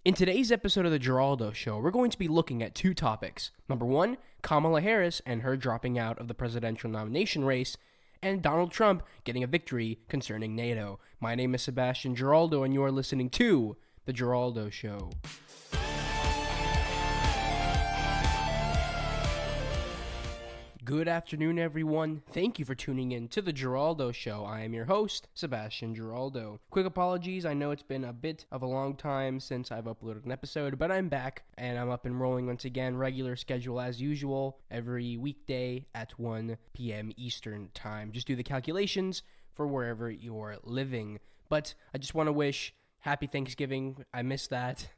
In today's episode of the Giraldo Show, we're going to be looking at two topics. Number one, Kamala Harris and her dropping out of the presidential nomination race, and Donald Trump getting a victory concerning NATO. My name is Sebastian Giraldo, and you are listening to the Giraldo Show. Good afternoon, everyone. Thank you for tuning in to the Giraldo Show. I am your host, Sebastian Giraldo. Quick apologies, I know it's been a bit of a long time since I've uploaded an episode, but I'm back, and I'm up and rolling once again, regular schedule as usual, every weekday at 1 p.m. Eastern Time. Just do the calculations for wherever you're living. But I just want to wish Happy Thanksgiving. I missed that.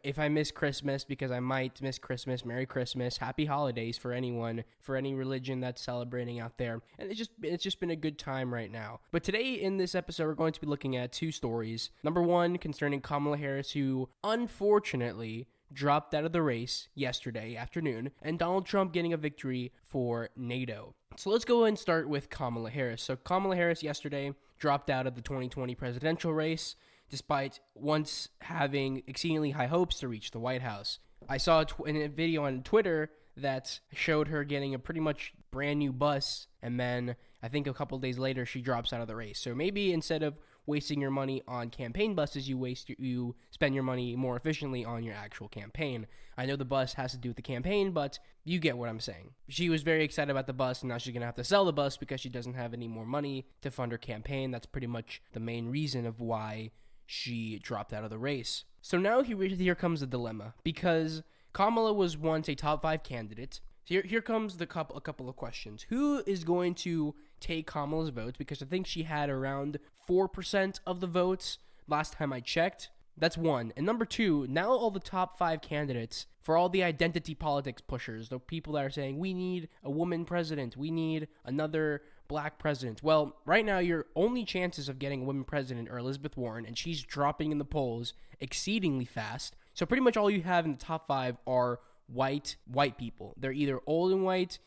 If I miss Christmas, because I might miss Christmas, Merry Christmas, Happy Holidays for anyone, for any religion that's celebrating out there. And it's just been a good time right now. But today in this episode, we're going to be looking at two stories. Number one, concerning Kamala Harris, who unfortunately dropped out of the race yesterday afternoon, and Donald Trump getting a victory for NATO. So let's go and start with Kamala Harris. So Kamala Harris yesterday dropped out of the 2020 presidential race, despite once having exceedingly high hopes to reach the White House. I saw a video on Twitter that showed her getting a pretty much brand new bus, and then I think a couple days later she drops out of the race. So maybe instead of wasting your money on campaign buses, you spend your money more efficiently on your actual campaign. I know the bus has to do with the campaign, but you get what I'm saying. She was very excited about the bus, and now she's going to have to sell the bus because she doesn't have any more money to fund her campaign. That's pretty much the main reason of why she dropped out of the race. So now here comes the dilemma, because Kamala was once a top 5 candidate. Here comes a couple of questions. Who is going to take Kamala's votes? Because I think she had around 4% of the votes last time I checked. That's one. And number two, now all the top 5 candidates, for all the identity politics pushers, the people that are saying, we need a woman president, we need another black president. Well, right now, your only chances of getting a woman president are Elizabeth Warren, and she's dropping in the polls exceedingly fast. So pretty much all you have in the top 5 are white people. They're either old white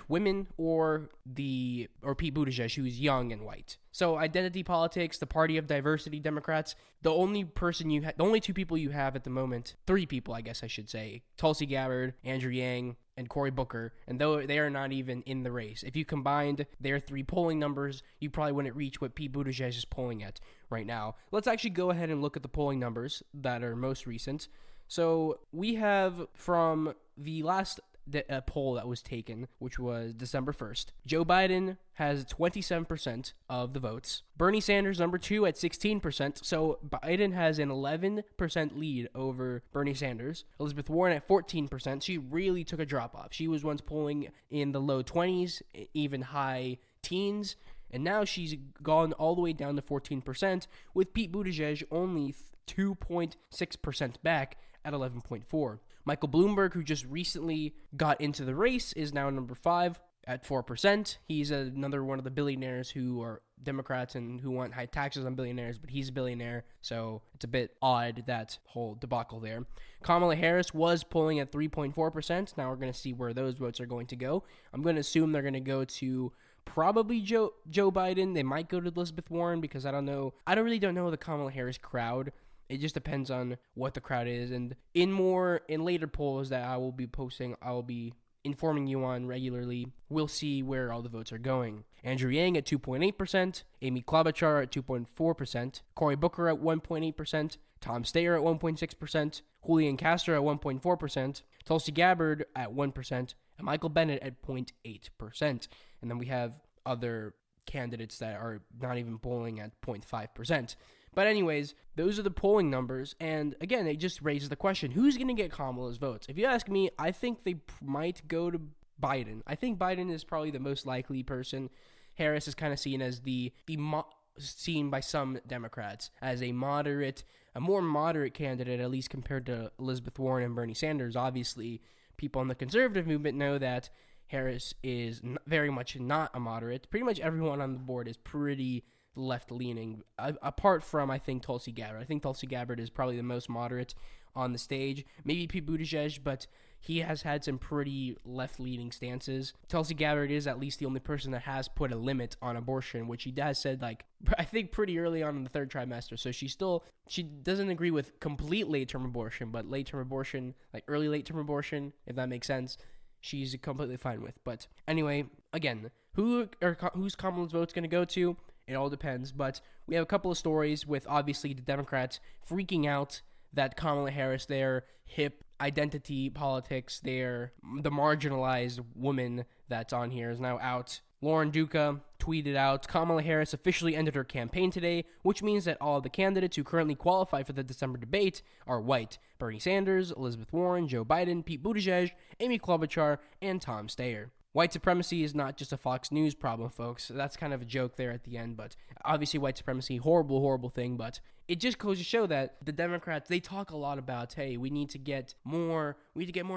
women, or Pete Buttigieg, who's young and white. So identity politics, the party of diversity, Democrats, the only two people you have at the moment, 3 people, I guess I should say, Tulsi Gabbard, Andrew Yang, and Cory Booker, and though they are not even in the race. If you combined their 3 polling numbers, you probably wouldn't reach what Pete Buttigieg is polling at right now. Let's actually go ahead and look at the polling numbers that are most recent. So we have from the last poll that was taken, which was December 1st, Joe Biden has 27% of the votes. Bernie Sanders, number 2, at 16%. So Biden has an 11% lead over Bernie Sanders. Elizabeth Warren at 14%. She really took a drop off. She was once polling in the low 20s, even high teens, and now she's gone all the way down to 14%, with Pete Buttigieg only 2.6% back at 11.4%. Michael Bloomberg, who just recently got into the race, is now number 5 at 4%. He's another one of the billionaires who are Democrats and who want high taxes on billionaires, but he's a billionaire, so it's a bit odd, that whole debacle there. Kamala Harris was polling at 3.4%. Now we're going to see where those votes are going to go. I'm going to assume they're going to go to probably Joe Biden. They might go to Elizabeth Warren, because I don't really know the Kamala Harris crowd. It just depends on what the crowd is, and in later polls that I will be posting, I will be informing you on regularly. We'll see where all the votes are going. Andrew Yang at 2.8%, Amy Klobuchar at 2.4%, Cory Booker at 1.8%, Tom Steyer at 1.6%, Julian Castro at 1.4%, Tulsi Gabbard at 1%, and Michael Bennet at 0.8%. And then we have other candidates that are not even polling at 0.5%. But anyways, those are the polling numbers, and again, it just raises the question, who's going to get Kamala's votes? If you ask me, I think they might go to Biden. I think Biden is probably the most likely person. Harris is kind of seen as seen by some Democrats as a more moderate candidate, at least compared to Elizabeth Warren and Bernie Sanders. Obviously, people in the conservative movement know that Harris is very much not a moderate. Pretty much everyone on the board is pretty left-leaning, apart from, I think, Tulsi Gabbard. I think Tulsi Gabbard is probably the most moderate on the stage. Maybe Pete Buttigieg, but he has had some pretty left-leaning stances. Tulsi Gabbard is at least the only person that has put a limit on abortion, which he has said, like, I think pretty early on in the third trimester. So she doesn't agree with complete late-term abortion, but late-term abortion, like early late-term abortion, if that makes sense, she's completely fine with. But anyway, again, who's Kamala's vote's going to go to? It all depends. But we have a couple of stories with, obviously, the Democrats freaking out that Kamala Harris, their hip identity politics, the marginalized woman that's on here, is now out. Lauren Duca tweeted out, Kamala Harris officially ended her campaign today, which means that all of the candidates who currently qualify for the December debate are white. Bernie Sanders, Elizabeth Warren, Joe Biden, Pete Buttigieg, Amy Klobuchar, and Tom Steyer. White supremacy is not just a Fox News problem, folks. That's kind of a joke there at the end, but obviously white supremacy, horrible, horrible thing, but it just goes to show that the Democrats, they talk a lot about, hey, we need to get more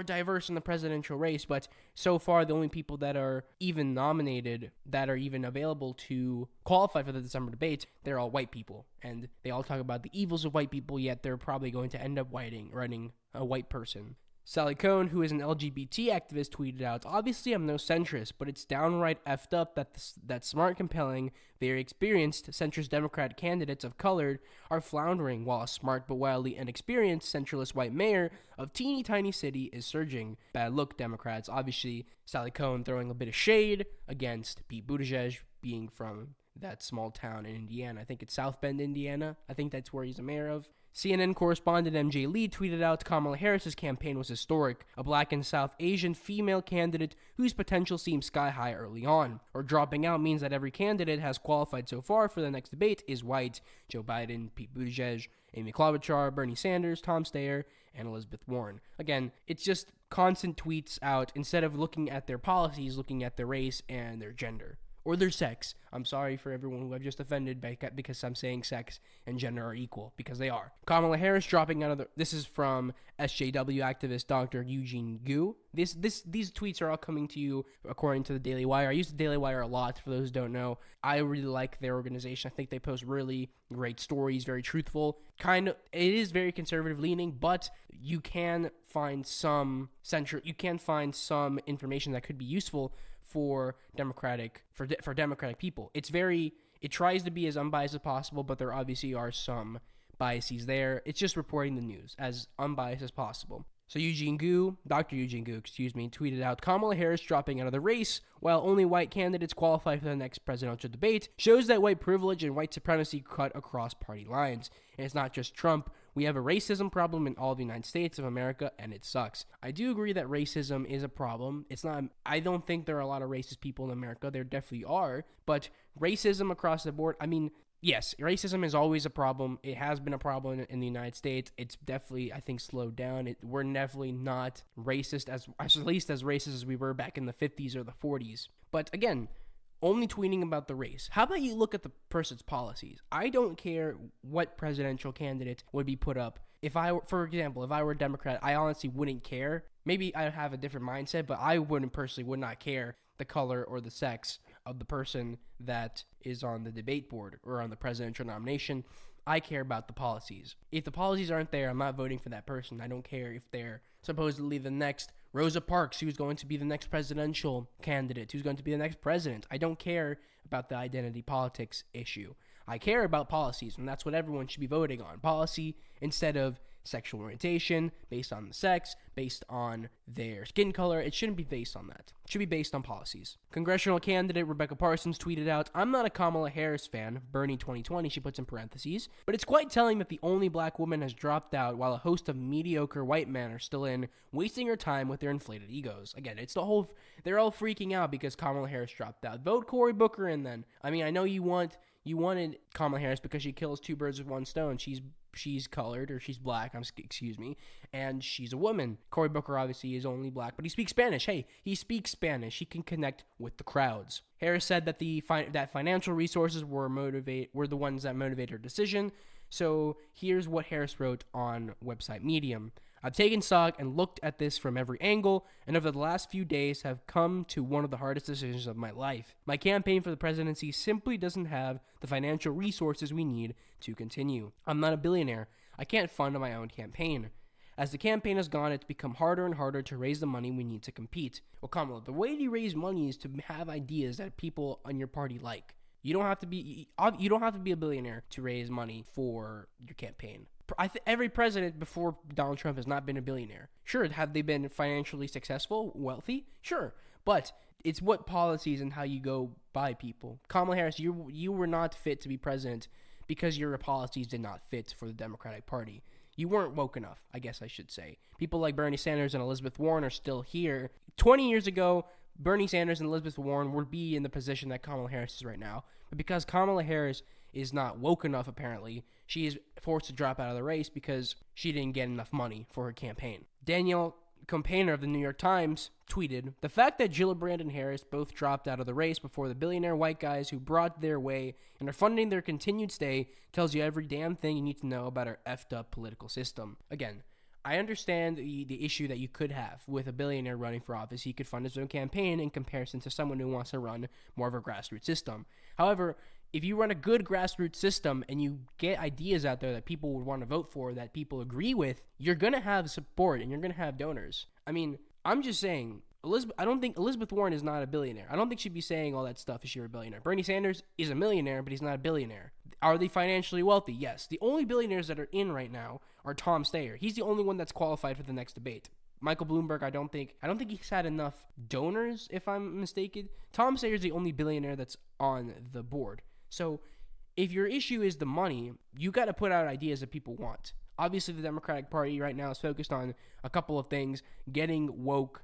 diverse in the presidential race, but so far the only people that are even nominated, that are even available to qualify for the December debate, they're all white people, and they all talk about the evils of white people, yet they're probably going to end up running a white person. Sally Cohn, who is an LGBT activist, tweeted out, obviously I'm no centrist, but it's downright effed up that smart, compelling, very experienced centrist Democrat candidates of color are floundering, while a smart but wildly inexperienced centralist white mayor of teeny tiny city is surging. Bad look, Democrats. Obviously, Sally Cohn throwing a bit of shade against Pete Buttigieg, being from that small town in Indiana. I think it's South Bend, Indiana. I think that's where he's a mayor of. CNN correspondent MJ Lee tweeted out Kamala Harris's campaign was historic, a black and South Asian female candidate whose potential seems sky high early on. Or dropping out means that every candidate has qualified so far for the next debate is white. Joe Biden, Pete Buttigieg, Amy Klobuchar, Bernie Sanders, Tom Steyer, and Elizabeth Warren. Again, it's just constant tweets out instead of looking at their policies, looking at their race and their gender. Or their sex. I'm sorry for everyone who I've just offended because I'm saying sex and gender are equal, because they are. Kamala Harris dropping out of this is from SJW activist Dr. Eugene Gu. These tweets are all coming to you according to the Daily Wire. I use the Daily Wire a lot, for those who don't know. I really like their organization. I think they post really great stories, very truthful. It is very conservative leaning, but you can find some information that could be useful for Democratic people. It tries to be as unbiased as possible, but there obviously are some biases there. It's just reporting the news as unbiased as possible. So Dr. Eugene Gu, tweeted out, Kamala Harris dropping out of the race while only white candidates qualify for the next presidential debate shows that white privilege and white supremacy cut across party lines. And it's not just Trump. We have a racism problem in all of the United States of America, and it sucks. I do agree that racism is a problem. I don't think there are a lot of racist people in America. There definitely are. But racism across the board, yes, racism is always a problem. It has been a problem in the United States. It's definitely, I think, slowed down. We're definitely not racist, at least as racist as we were back in the 50s or the 40s. But again, only tweeting about the race. How about you look at the person's policies? I don't care what presidential candidate would be put up. For example, if I were a Democrat, I honestly wouldn't care. Maybe I have a different mindset, but I would not care the color or the sex of the person that is on the debate board or on the presidential nomination. I care about the policies. If the policies aren't there, I'm not voting for that person. I don't care if they're supposedly the next Rosa Parks, who's going to be the next presidential candidate, who's going to be the next president. I don't care about the identity politics issue. I care about policies, and that's what everyone should be voting on. Policy instead of sexual orientation, based on the sex, based on their skin color. It shouldn't be based on that. It should be based on policies. Congressional candidate Rebecca Parsons tweeted out, I'm not a Kamala Harris fan, Bernie 2020, she puts in parentheses, but it's quite telling that the only black woman has dropped out while a host of mediocre white men are still in, wasting her time with their inflated egos. Again, they're all freaking out because Kamala Harris dropped out. Vote Cory Booker in then. I know you wanted Kamala Harris because she kills two birds with one stone. She's colored, or she's black, and she's a woman. Cory Booker obviously is only black, but he speaks Spanish. Hey, he speaks Spanish. He can connect with the crowds. Harris said that that financial resources were the ones that motivated her decision. So here's what Harris wrote on website Medium. I've taken stock and looked at this from every angle, and over the last few days have come to one of the hardest decisions of my life. My campaign for the presidency simply doesn't have the financial resources we need to continue. I'm not a billionaire. I can't fund my own campaign. As the campaign has gone, it's become harder and harder to raise the money we need to compete. Well, Kamala, the way to raise money is to have ideas that people on your party like. You don't have to be a billionaire to raise money for your campaign. Every president before Donald Trump has not been a billionaire. Sure, have they been financially successful, wealthy? Sure, but it's what policies and how you go by people. Kamala Harris, you were not fit to be president because your policies did not fit for the Democratic Party. You weren't woke enough, I guess I should say. People like Bernie Sanders and Elizabeth Warren are still here. 20 years ago, Bernie Sanders and Elizabeth Warren would be in the position that Kamala Harris is right now. But because Kamala Harris is not woke enough, apparently, she is forced to drop out of the race because she didn't get enough money for her campaign. Danielle Campaigner of the New York Times tweeted, "The fact that Gillibrand and Harris both dropped out of the race before the billionaire white guys who brought their way and are funding their continued stay tells you every damn thing you need to know about our effed up political system." Again, I understand the issue that you could have with a billionaire running for office. He could fund his own campaign in comparison to someone who wants to run more of a grassroots system. However, if you run a good grassroots system and you get ideas out there that people would want to vote for, that people agree with, you're going to have support and you're going to have donors. I mean, I'm just saying, I don't think Elizabeth Warren is not a billionaire. I don't think she'd be saying all that stuff if she were a billionaire. Bernie Sanders is a millionaire, but he's not a billionaire. Are they financially wealthy? Yes. The only billionaires that are in right now are Tom Steyer. He's the only one that's qualified for the next debate. Michael Bloomberg, I don't think he's had enough donors, if I'm mistaken. Tom Steyer is the only billionaire that's on the board. So if your issue is the money, you got to put out ideas that people want. Obviously, the Democratic Party right now is focused on a couple of things: getting woke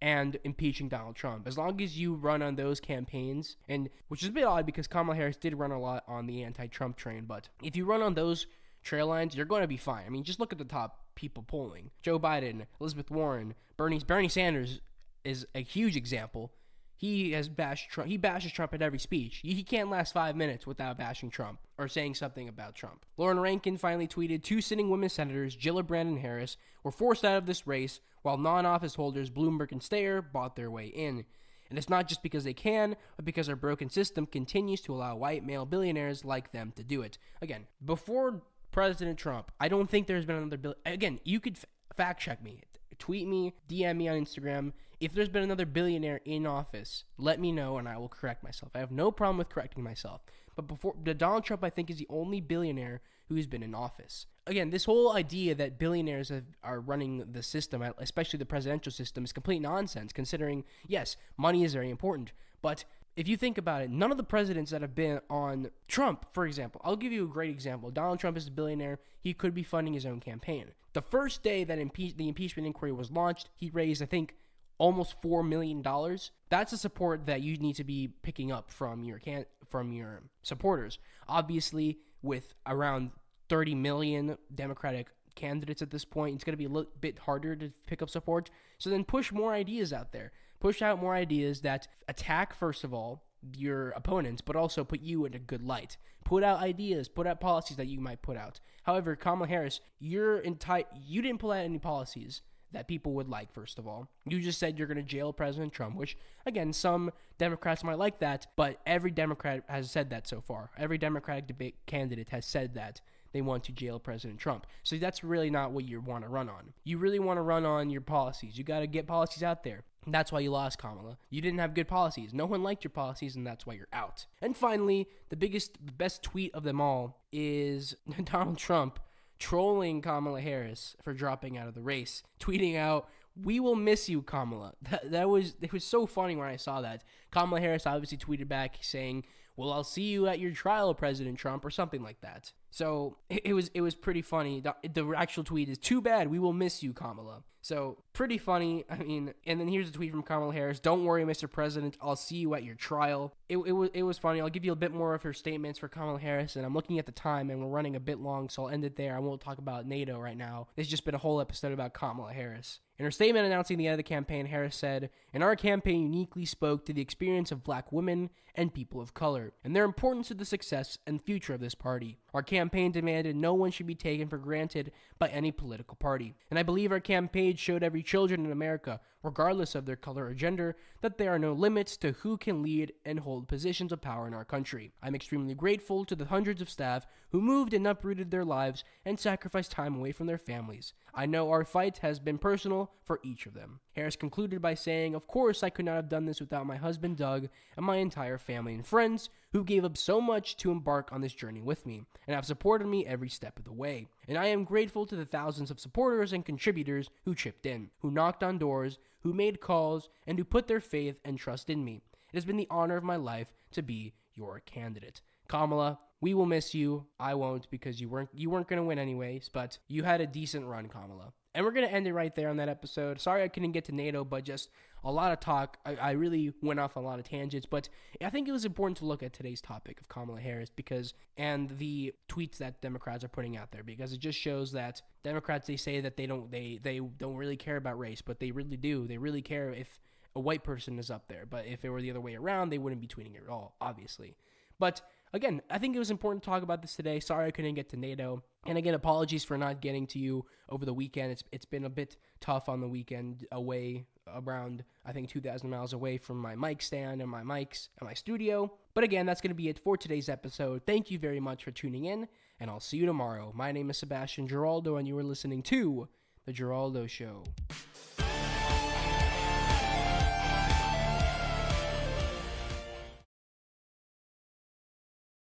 and impeaching Donald Trump. As long as you run on those campaigns, and which is a bit odd because Kamala Harris did run a lot on the anti-Trump train, but if you run on those trail lines, you're going to be fine. I mean, just look at the top people polling. Joe Biden, Elizabeth Warren, Bernie Sanders is a huge example. He has bashed Trump. He bashes Trump at every speech. He can't last 5 minutes without bashing Trump or saying something about Trump. Lauren Rankin finally tweeted, 2 sitting women senators, Gillibrand and Harris, were forced out of this race, while non-office holders Bloomberg and Steyer bought their way in. And it's not just because they can, but because our broken system continues to allow white male billionaires like them to do it. Again, before President Trump, I don't think there's been another Again, you could fact check me. Tweet me, DM me on Instagram. If there's been another billionaire in office, let me know and I will correct myself. I have no problem with correcting myself. But Donald Trump, I think, is the only billionaire who's been in office. Again, this whole idea that billionaires are running the system, especially the presidential system, is complete nonsense, considering, yes, money is very important. But if you think about it, none of the presidents that have been on Trump, for example, I'll give you a great example. Donald Trump is a billionaire. He could be funding his own campaign. The first day that the impeachment inquiry was launched, he raised, I think, almost $4 million. That's a support that you need to be picking up from your supporters. Obviously, with around 30 million Democratic candidates at this point, it's going to be a little bit harder to pick up support. So then push more ideas out there. Push out more ideas that attack, first of all, your opponents, but also put you in a good light. Put out ideas, put out policies that you might put out. However, Kamala Harris, you didn't pull out any policies that people would like, first of all. You just said you're going to jail President Trump, which, again, some Democrats might like that, but every Democrat has said that so far. Every Democratic debate candidate has said that they want to jail President Trump. So that's really not what you want to run on. You really want to run on your policies. You got to get policies out there. And that's why you lost, Kamala. You didn't have good policies. No one liked your policies, and that's why you're out. And finally, the best tweet of them all is Donald Trump trolling Kamala Harris for dropping out of the race, tweeting out, "We will miss you, Kamala." It was so funny when I saw that. Kamala Harris obviously tweeted back saying, "Well, I'll see you at your trial, President Trump," or something like that. So it was pretty funny. The actual tweet is, "Too bad, we will miss you, Kamala." So pretty funny. I mean, and then here's a tweet from Kamala Harris: "Don't worry, Mr. President, I'll see you at your trial." It was funny. I'll give you a bit more of her statements for Kamala Harris, and I'm looking at the time, and we're running a bit long, so I'll end it there. I won't talk about NATO right now. It's just been a whole episode about Kamala Harris. In her statement announcing the end of the campaign, Harris said, "And our campaign uniquely spoke to the experience of black women and people of color, and their importance to the success and future of this party. Our campaign campaign demanded no one should be taken for granted by any political party. And I believe our campaign showed every children in America, regardless of their color or gender, that there are no limits to who can lead and hold positions of power in our country. I'm extremely grateful to the hundreds of staff who moved and uprooted their lives and sacrificed time away from their families. I know our fight has been personal for each of them. Harris concluded by saying, "Of course, I could not have done this without my husband, Doug, and my entire family and friends who gave up so much to embark on this journey with me and have supported me every step of the way. And I am grateful to the thousands of supporters and contributors who chipped in, who knocked on doors, who made calls, and who put their faith and trust in me. It has been the honor of my life to be your candidate." Kamala, we will miss you. I won't, because you weren't going to win anyways, but you had a decent run, Kamala. And we're going to end it right there on that episode. Sorry I couldn't get to NATO, but just a lot of talk. I really went off on a lot of tangents, but I think it was important to look at today's topic of Kamala Harris and the tweets that Democrats are putting out there, because it just shows that Democrats, they say that they don't really care about race, but they really do. They really care if a white person is up there, but if it were the other way around, they wouldn't be tweeting it at all, obviously. But again, I think it was important to talk about this today. Sorry I couldn't get to NATO. And again, apologies for not getting to you over the weekend. It's been a bit tough on the weekend, away around, I think, 2,000 miles away from my mic stand and my mics and my studio. But again, that's going to be it for today's episode. Thank you very much for tuning in, and I'll see you tomorrow. My name is Sebastian Giraldo, and you are listening to The Giraldo Show.